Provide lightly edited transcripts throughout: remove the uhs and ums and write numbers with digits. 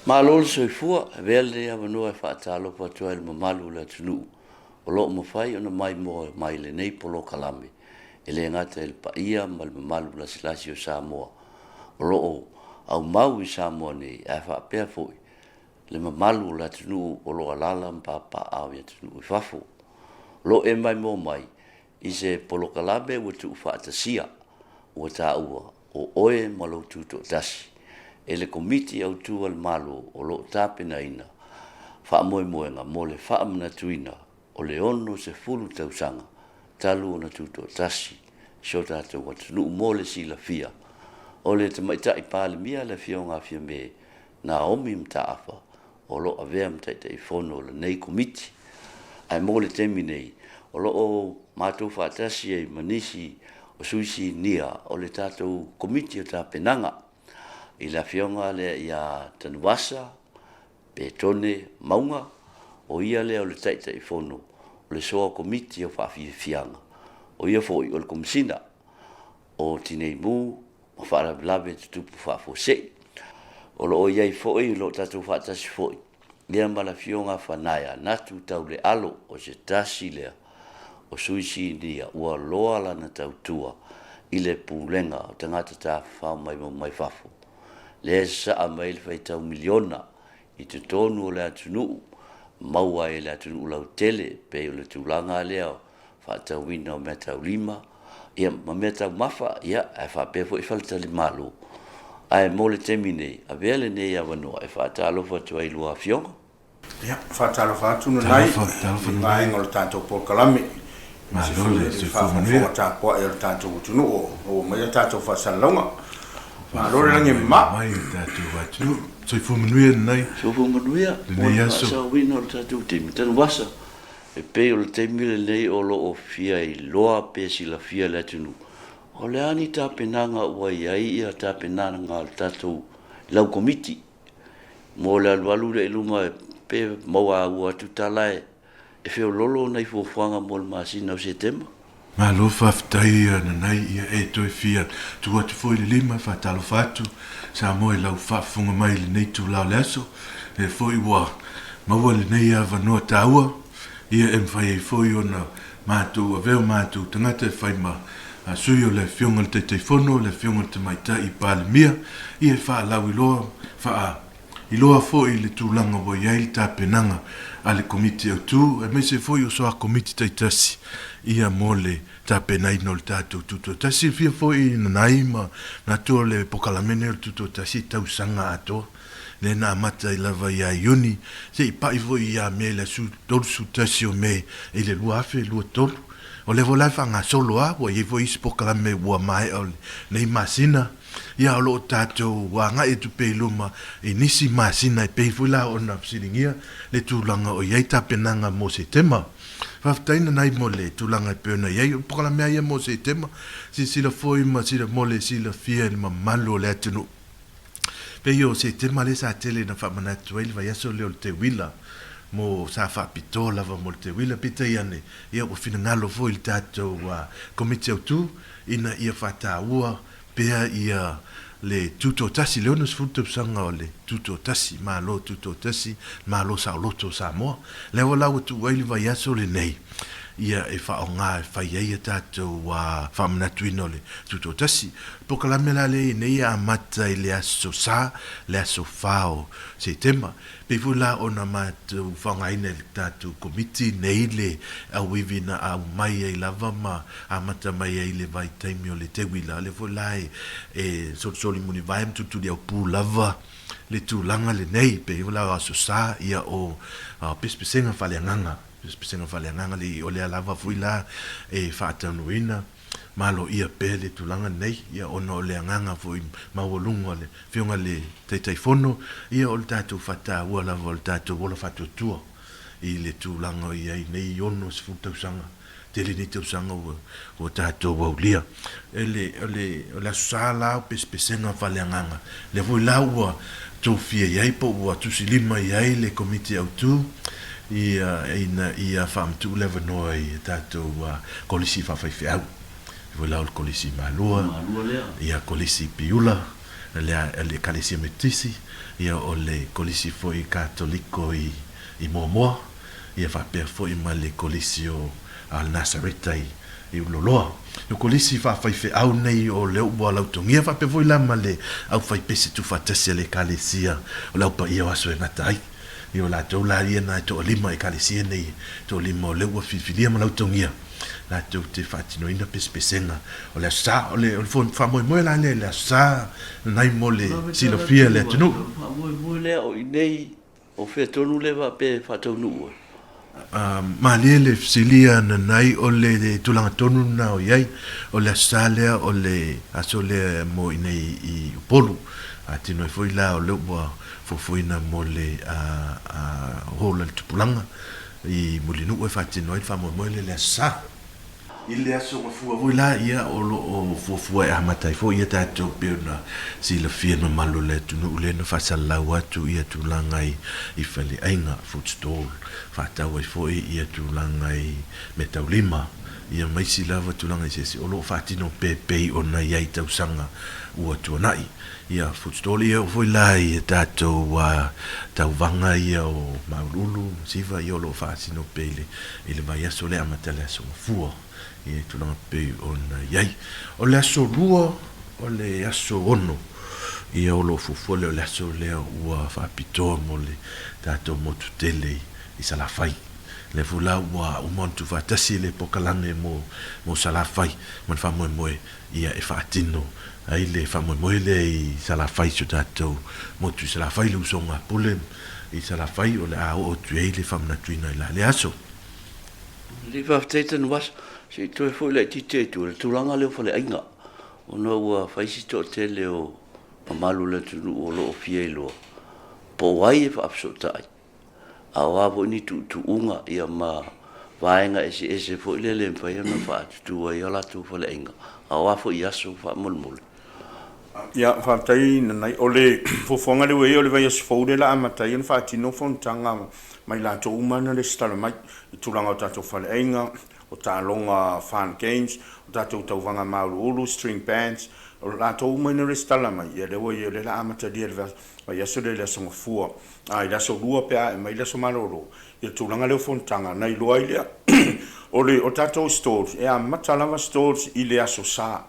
Mālō soifua, vele ia vanua e whaatalo patua le mamalu le tunu. O loo mawhai ona mai moa mai le nei Polokalame. E le ngata e le paia ma le mamalu la silasi o Samoa. O loo au mau I Samoa nei e whaapea foi. Le mamalu la tunu o loo alala mpapa au ia tunu I whafo. Lo e mai moa mai I se Polokalame ua tu whaatasia ua tā ua o oe ma lo TUTO'ATASI. E le komiti au tua le Mālō o lo tapenaga whaamoemoenga mo le whaamanatuina o le ono se fulu tausanga talu o na TUTO'ATASI so tātou atunu mo le silafia o le tamaitai palemia le fionga fia me na omi mtaafa o lo avea mtaitai fono le nei komiti ai mo le temi nei o lo o mātou whaatasi e manisi o suisi nia o le tātou komiti o tapenaga I la fionga le ia tanuasa, pe tone maunga, o ia le o le taitai fono, o le soa komiti o whaafianga, o ia foi o le komisina, o tinei mu, o whaarablawe te tupu whaafosei, o lo o iai foi, lo tatu whaatasi foi, lea ma la fionga whanaya, natu tau le alo, o se tasi lea, o suisi nia, ua loa lana tautua, I le pulenga, o tangata ta whao mai whafo. Le sa mai le fai tau miliona I te tonu o le atunu maua e le atunu lau tele pe o le tūlanga lea wha tau wina o mea tau lima ia ma mea tau mafa ia e wha pefo I whalita le Mālō ai mo le temi nei a vele nei a wanoa e wha talo fatu ai lua fionga ia wha talo fatu no nai mai ngol tātou Polokalame Mālō le se wha tāpoa e o tātou utunu o mai tātou wha salonga Mālō le langi ma mai tātou watu soi fumanuia nei so fumanuia nei aso sa wina o tātou temi tanu wasa e pe o le temi le nei o lo o fia I loa pe si la fia le atunu o le ani tapenaga ua iai ia tapenaga o le tātou lau komiti mo le alualu le iluma e pe maua ua atu talae e feololo nei fuafuaga mo le masina o setema Mālō whaftai na nei ia e toi fia tu atu foi le lima whatalo fatu sa moe lau whafunga mai le nei tu lau leso e foi ua maua le nei a vanua taua ia e mwhai e foi ona mātou a veo mātou tangata e whai ma a sui o le fionga le te fono le fionga le te maita I palemia ia e wha lau iloa foi le tūlanga wa iai tapenaga a le komiti au tū e me se foi o soa komiti taitasi ia mo le tapenai no le tātou TUTO'ATASI fia foi na nai ma na tua le pokalamene o le TUTO'ATASI tausaga atoa le na amata I lava ia iuni se I pai foi ia me le tolu sutasi o me I le lua afe lua tolu o le volai whangasolo a wa I foi isi pokalame ua mai o nei masina ia o loo tātou wanga e tu peiluma I nisi masina I pei fuila o na psiringia le tūlanga o iei tapenaga mo se tema whaftaina nai mo le tūlanga I peona iei o Polokalame ia mo se tema si sila foi ma sila mo le sila fia ma Mālō le atunu pei o se tema le sa tele na whamanatu ele vai aso leo le te wila mo sa whapito lava mo le te wila pita iane ia o fina ngalo foi le tātou komiti au tū ina ia whataua pea ia le TUTO'ATASI le ona sfutapsaga o le TUTO'ATASI Mālō TUTO'ATASI Mālō Saoloto Samoa le o lau atu ai le vai aso le nei ia e whaonga e whai eia tātou whamanatuina o le TUTO'ATASI Polokalame la le nei a mata I le aso sa le aso whao se tema pe fula ona mātou whangaina le tātou komiti nei le awivina au mai e lava ma a mata mai e le vai taimi o le tewila le fula e soli muni vai mtutu le au pū lava le tūlanga le nei pe fula aso sa ia o pespesenga whaleanganga le o le alava fuila e whaatanuina Mālō ia pe le tūlanga nei ia ona o le anganga foi mawalunga le fionga le teitai fono ia o le tātou whata ua lava o le tātou ola whatuatua I le tūlanga ia I nei ono se futausanga tele ni tausanga o tātou waulia o le asala o pespesenga whaleanganga le foi la ua tōwhia iai po ua tusilima iai le komiti au tū ia whamtu lewa noa I tātou kolisi whawhaiwhi au. Voi lau kolisi Mālō, ia kolisi Piula, le kalesia metisi ia o le kolisi foi katoliko i momoa ia whapea foi ma le kolisi o al Nasareta i uloloa. Yo kolisi whawhaife au nei o leo bua lautongia whapea foi lama le au whaipese tu whatasi le kalesia o lau pa ia waso e ngatai. Io la tau la ria na to lima e kalesia nei to lima o leua fifilia ma lautongia. La tau te whatino ina pespesenga o le sa o le fon whamoe moe la le sa nai mo le silofia le tunu. Whamoe le o inei o whea tonu le pe whatau nuu. Malia le silia na nai o le tulanga tonu na o iai o le sa lea o le aso le mo inei i polu. Tino e foi la o leo bua fofoina mo le hola le tupulanga i mulinu e whatino e whamoe moe le sa. I le aso fuafuaga la ia o fuafuaga e amatai fo ia tatou pea na silafia na Mālō le tunu le na fasalau atu ia tulaga i faleaiga footstall faatau ai foʻi ia tulaga i me taulima ia maisi lava tulaga i sese o loo faatino pepei ona iai tausaga ua tuanaʻi ia footstall ia o foi la ia tatou tauvaga ia o maululu siva ia o loo faatino pe i le vai aso le amata le aso mafua e tulanga pe ona iai o le aso lua o le aso ono ia o lo fufole o le aso lea ua faapitoa mo le tatou motutele i salafai le fula ua umantu faatasi le pokalame mo salafai ma le faamoemoe ia e faatino ai le faamoemoe le i salafai so tatou motu i salafai le usoga pule i salafai o le a o tuai le faamanatuina i la le aso le faafetaitanu asa se toe foi le tite tu le tulanga le fale ainga ona ua faisi to tele o Mālō le tunu o lo fie lo po wai e faapsotai a wa bo ni tu unga ia ma Vaega ese foi le fai ona faatutua ia latu fale ainga a wa foi aso faamolmol ia fatai nai o le fofonga le wei o le vai aso fou le la amatai ona faatino fontanga mai latou umana le stala mai i tulanga o tatou fale ainga o tālonga fan games, o tātou tauwanga Mālō string bands, o tātou umaina restala mai, ia lewa ia le la amata dia le vai aso le aso ngafua, i laso lua pea e mai laso Mālō, ia tūlanga leo fontanga, nei loa i lea, o tātou stores, e a matalama stores i le aso sā,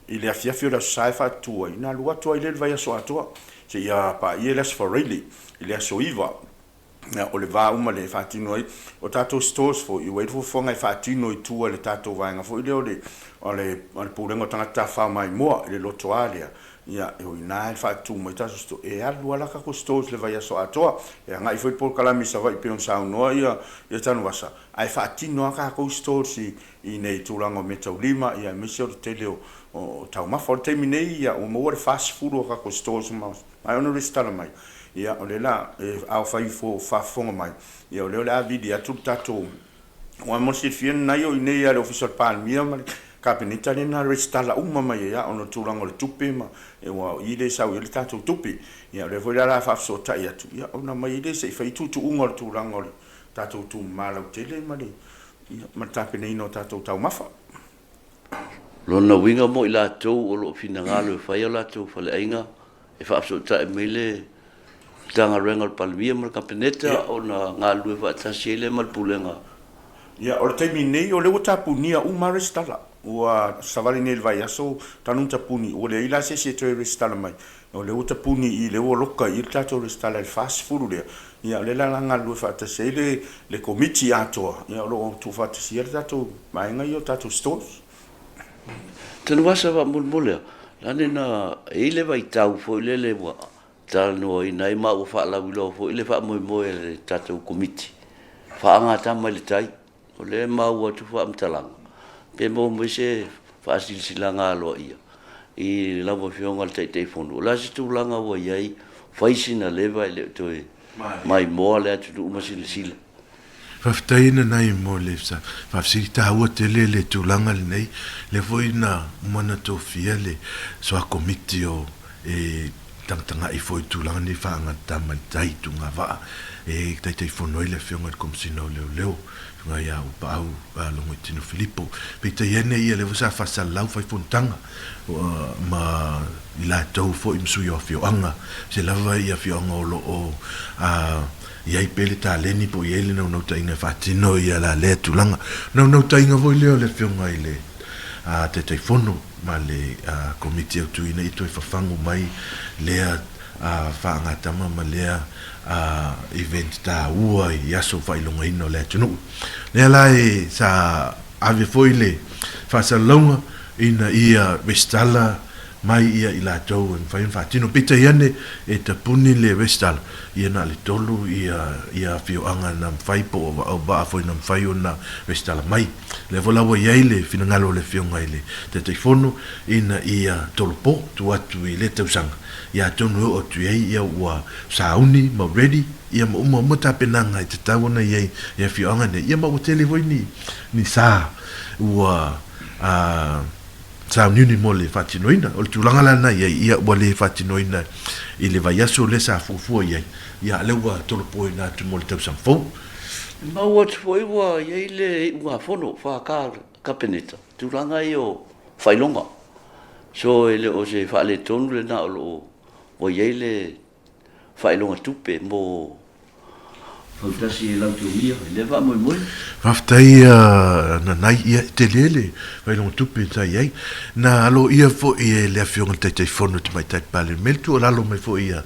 i le afiafio le aso sā e whātua, i nā lua tua i le vai aso atua, se ia pa i le aso whareili, i le aso iwa, o le va uma le fatino ai o tato stores fo i wait for fonga fatino i tua le tato vaenga fo i le pulengo tangata fa mai mo le lotoalia ia e o ina fatu mo tato sto e alu ala ka ko stores le vai aso atoa e nga i foi Polokalame sa vai pe on sa no ia tanu wasa ai fatino aka ko stores i nei tulango metaulima ia misio tele o tau ma for terminei ia o mo fast food o ka ko stores ma ai ono restala mai ia o le la au fai fo fafonga mai ia o le la vidi atu tato o mo se fien na yo nei ia le official palmia ma kapinita le na restala uma mai ia ono tulango le tupi ma e wa i le sau i le tato tupi ia le voi la fa so ta ia tu ia ona mai le se fai tutu unga tulango le tato tu Mālō tele ma le ia ma tapinino tato tau mafa lona winga mo i latou o loo finagalo e fai o latou faleaiga e faapesootaʻi mai le tagarenga le palemia ma le kapeneta ona galu e faatasi ai le ma le pulega ia o le taimi nei o le ua tapunia uma restala ua savali nei le vai aso tanu tapuni o le ila se toe restala mai o le ua tapuni i le ua loka i le tatou restala le fast food lea ia le la galu e faatasi ai le komiti atoa ia o loo tufaatasi ai le tatou mainga i o tatou stores tanu asa faamolmole lane na e le vaitau foi le ua tano i nai ma ua faalauiloa foi le faamoemoe le tatou komiti faagatama i le tai o le maua atu faamatalaga pe mo mo se faasilisilaga aloa ia i laumafioga le taʻitaʻi fonu o la se tulaga ua iai faisina leva i le toe mai moa le atunuu ma silasila Whaftaina nei mo le whafsiri tāua tele le tūlanga le nei, le foi na mana tō fia le soa komiti o tanga I foi tūlanga ni whaanga tama tai tunga waa e tai whanoi le whionga komsina o leo tunga ia o pāu longo I tino Filipo pe tai ene ia le wasa whasa lau whai whontanga ma I la tau fo I msui o whioanga se lava ia whioanga o lo o ia I pele tā leni po I ele nau tainga whatino ia la lea tūlanga nau tainga voi leo le whionga I le te whono ma le komiti au tuina I toi whawhangu mai lea whaangatama ma lea event tā ua I aso whailonga ino lea tunu. Lea lai sa ave foi le whasalonga ina ia Westala mai ia I la tau en whain whatino pita iane e ta puni le Westala ia na le tolu ia whioanga na mwhaipo au baa foi na mwhaio na Westala mai le volawa iai le finangalo le whionga ile te teifono ina ia tolopo tu atu I le tausanga ia tonu o tu iai ia ua sauni ma ready ia ma uma tapenaga I te tauna iai ia whioanga ne ia ma o tele voi ni sa ua sa niuni mo le whatinoina o le tūlanga lana ia ua le whatinoina I le vaiaso le sa fuafua ia leua tolopo ina atu mo le tausanga fou Mau atu foi ua iai le ua whono whaka kapeneta tūlanga I o whailonga so ele o se whaale tonu le na o iai le whailonga tupe mo Fautasi lau tu ia, le va moi. Whaftai na nai ia te lele, vai long tupe tai ai. Na alo ia fo I le afionga tai fono te mai tai pale. Meltu o lalo mai fo ia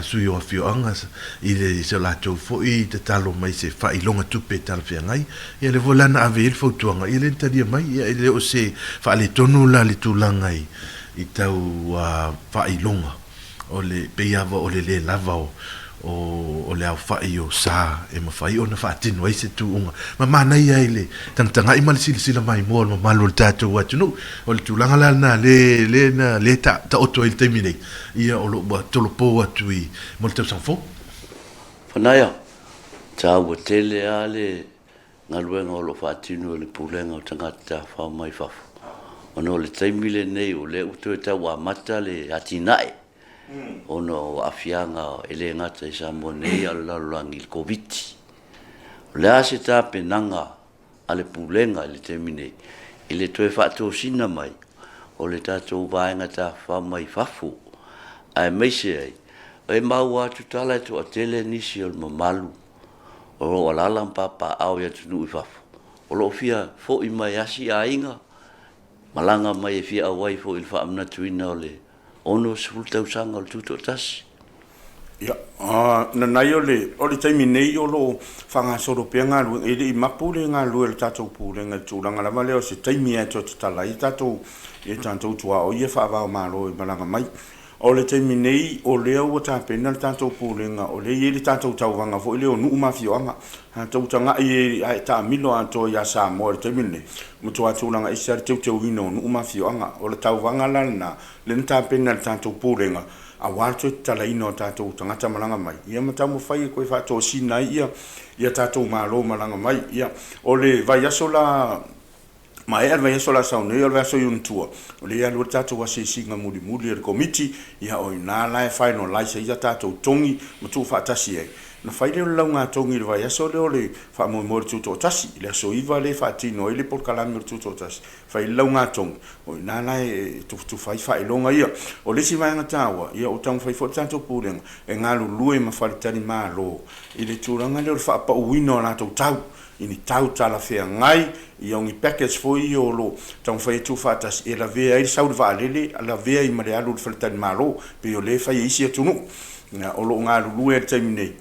sui o afionga I le se lato fo I te talo mai se whailonga tupe tala whiangai. Ia le volana ave il fautuanga. Ia le taria mai, ia le o se whaale tonu la le tūlanga I tau whailonga. O le peiava o le lava o le au whai o sa e ma whai o na whaatinu ai se tūunga ma mana ia I le tangtanga I mali sila mai mua ma Mālō le tātou atu no o le tūlanga lana le ta oto I le taimi nei ia o lo tolopo atu I mo le tausanga fo Whanaya tā ua tele a le ngaluenga o lo whaatinu o le pulenga o tangata whao mai whafu o no le taimi le nei o le uto e tau a mata le atinae ono afianga ele ngata I Samoa nei ala lalulangi I koviti. Le ase tapenaga ale pulenga le temine I le toe whaatosina mai o le tātou vaenga tā whao mai whafu ai meise ai e mau atu tala to atele nisi o mamalu o lo alala papa au ya tunu I whafu o lo fia fo I mai asi a inga malanga mai e fia awai fo I whaamna tuina o le ono sefulu tausanga o le TUTO'ATASI. Ia, na nai o le taimi nei o lo whangasoro pia ngā lua, e le I mapu le ngā lua le tātou pūle ngā tūranga lama leo se taimi e to tala I tātou tua o ia whaavao Mālō I malanga mai. O le taimi nei o leo o tāpena le tātou pūle ngā o le I le tātou tauwanga fo I leo nuu mawhioanga. Tātou tanga I tā milo ato ia Samoa le taimi nei. Mutu atūlanga I sari teu hino nuu mawhioanga o le tauwanga lana le tāpena le tātou pūle ngā. A wātou tala ino tātou tangata malanga mai. Ia matamu whai koe whātou sinai ia tātou Mālō malanga mai. Ia o le vai aso la ma e vai aso la saune ia le aso yuntua. O le ia lua tātou wase singa muli le komiti ia o ina lai whaino lai se ia tātou tongi matu whaatasi ei. Na whai leo lau ngā tongi le vai aso leo le whaamoi mo le TUTO'ATASI. Le aso iwa le whaatino i le Polokalame le TUTO'ATASI. Whai lau ngā tongi. O ina lai tu whai whaelonga ia. O le si vaenga tāua ia o tamu whai whai tātou pūrenga. E ngā lulue ma wharitani Mālō. I le tūranga leo le whaapa uino a nātou tau. Ini tau tala whea ngai. I ongi package fo I o lo tamu whai TUTO'ATASI. E la vea i sauri whaalele. A la vea I mare alu le wharitani Mālō. Pe o le whai isi atunu. O lo ngā lulue e taimi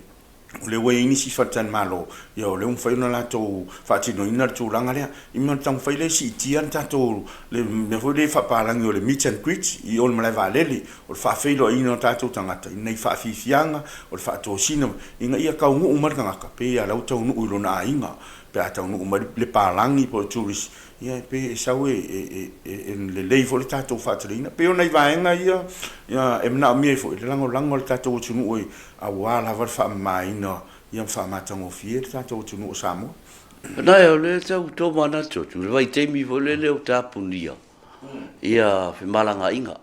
o le wei inisi whatan Mālō ia o le whaiona lātou whaatino ina le tūranga lea I mana tamu whaile si itia tātou le whaile whaparangi o le meet and greet I o le malai wālele o le whaafeilo ina o tātou tangata I nei whaafifianga o le whaatosina inga ia kau ngu umarikangaka pe ia lau tau nuu ilo na inga pe a tau nuu umari le pārangi po le tourist ia pe e sau le leifo le tātou whaatarina pe o nei vaenga ia e mna o mie fo le lango le tātou tunu oi a wala var fa maina ia fa matango fier tātou tunu o Samoa. Nai o le tau tō mana tōtu, le vai teimi vo le leo tāpunia. Ia whi malanga inga.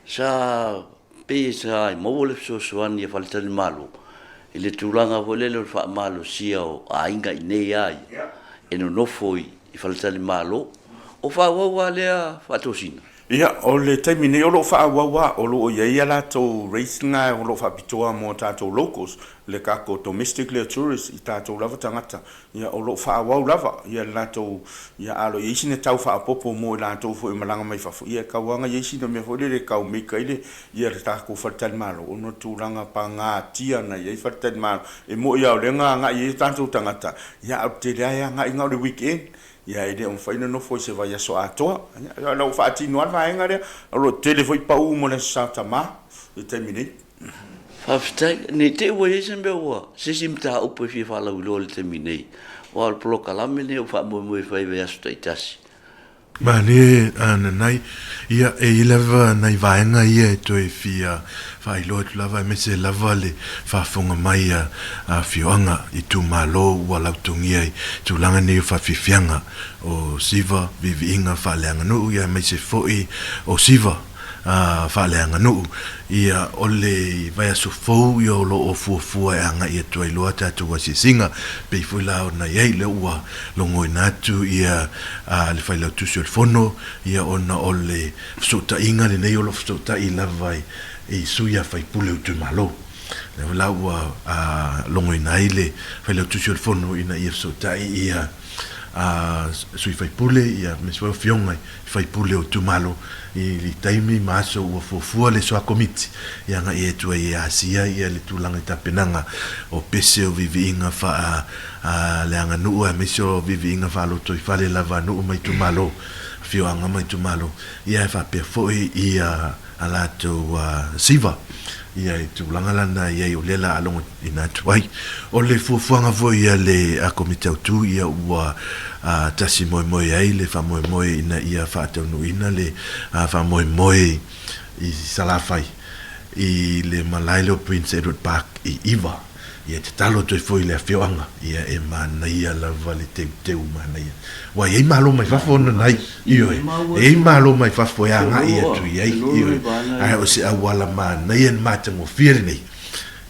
Sa pe sa mo le so soani fa le malo ile tulanga volele fa malo sia o ainga nei ai e no foi I fa le malo o fa wa le fa tosina ia o le taimine o lo fa wa o lo ia la to racing o lo fa pitoa mo tato locals le kako domestic le tourist I tato lava tangata ia o lo fa wa lava ia la to ia alo ia sine tau fa popo mo la to fo malanga mai fa ia ka wanga ia sine me fo le ka me ka ile ia le ta ko fa malo o no tulanga pa nga tia na ia fa malo e mo ia o le nga ia tato tangata ia o te ia nga inga le weekend ia ide on faina no foi se vai so atoa la o fati no va enga le o tele foi pa u mo le santa ma e terminei faftai ni te wo isen be wo se simta o po fi fa la ulo le terminei o al Polokalame ne o fa mo fai ve aso taitasi ma ne ana nai ia e leva nai vaenga ia to e fia fa I lo lava me se lava le fa fonga mai a fioanga I tu Mālō wala tungia tu langa ne fa fifianga o siva vivinga fa leanga no ia me se foi o siva fa leanga no ia ole vai so fo yo lo o fuafua anga ia tu lo ata tu wasi singa pe foi la na ia le ua lo ngoi natu ia le fai la tu sur fono ia ona ole so ta inga le nei lo so ta I lavai e suia fai pule tu Mālō le la ua lo ngoi naile fai la tu sur fono ina ia so ta ia sui fai pule ia me so fionga fai pule o tu Mālō I li taimi maso ua fuafua le soa komiti ia nga ia tua ia asia ia le tulanga I tapenaga o pese o viviinga fa le anga nuu a meso o viviinga fa loto I fale lava nuu mai tu Mālō fioanga mai tu Mālō ia fa pe foi ia alato siva ia I tulanga lana ia o lela alongo ina tuai o le fuafuanga foi ia le a komite autu ia ua tasi moe ai le fa moe ina ia fa tonu ina le fa moe I salafai I le Malailo Prince Edward Park I Iva ia te talo toi foi le fioanga ia e mana ia la vale te mana ia wa ia Mālō mai fafo na nai io e Mālō mai fafo ia nga ia tu ia io ai o se awala mana ia mata mo fiere nei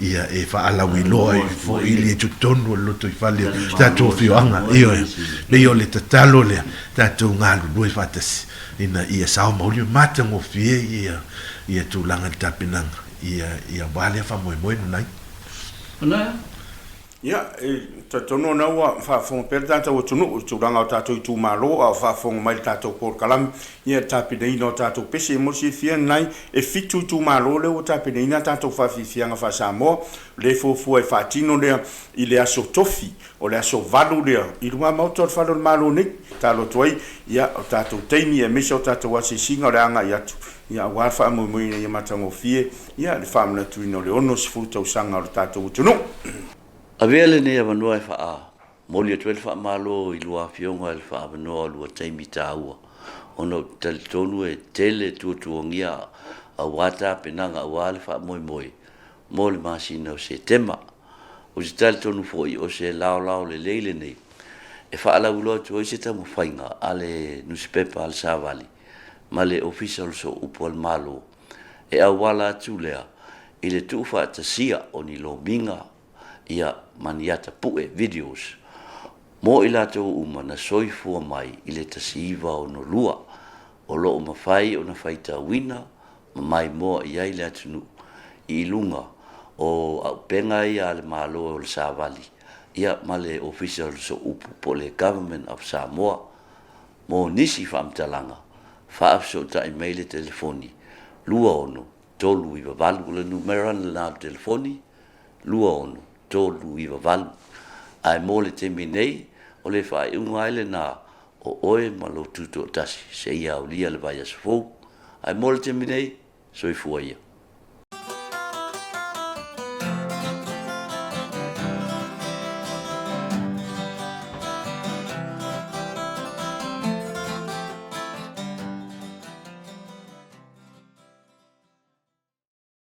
ia e fa ala wi loi fo ili tu tonu lo to fale tato fioanga io le io le tatalo le tato ngalu lui fatas ina ia sao mauli mata mo fie ia tu langa tapinanga ia vale fa mo nai ona ia tono na wa fa fo per tata o tunu tu ranga tato tu Mālō a fa fo mai tato Polokalame ia tapinei no tato pese mo si fia nai e fitu tu Mālō le o tapinei na tato fa fianga fa Samoa le fo e fatino le I le aso tofi o le aso valu le I runga mautor fa lo Mālō ni talo toi ia o tato teimi e meso tato wasi singa le anga ia tu ia wa fa mo ia matango fie ia le famna tu no le ono sfu tausanga o tato tunu avele ne avanua fa a moli tu fa Mālō I lua fionga el fa avanua lua taimi taua ono tel tonu e tele tuongia a wata penanga wale fa moi mole masina o se tema o se tel tonu foi o se lao le leile nei e fa ala ulo tu o se tamu fainga ale newspaper al savali male official so upo al Mālō e awala tulea ile tu fa tasia oni lo minga ia maniata pue videos mo ila to umana soifua mai ile tasiva o no lua o lo mafai o na faita wina mai mo ia ile atunu I lunga o penga ia le Mālō o le savali ia male official so upu po le government of Samoa mo nisi famtalanga fa so ta email telefoni lua ono tolu I valu le numero na telefoni lua ono tolu I valu ai mole terminei o le fai unga ile na o oe Mālō TUTO'ATASI se ia o lia le vai asfou ai mole terminei so I fuaia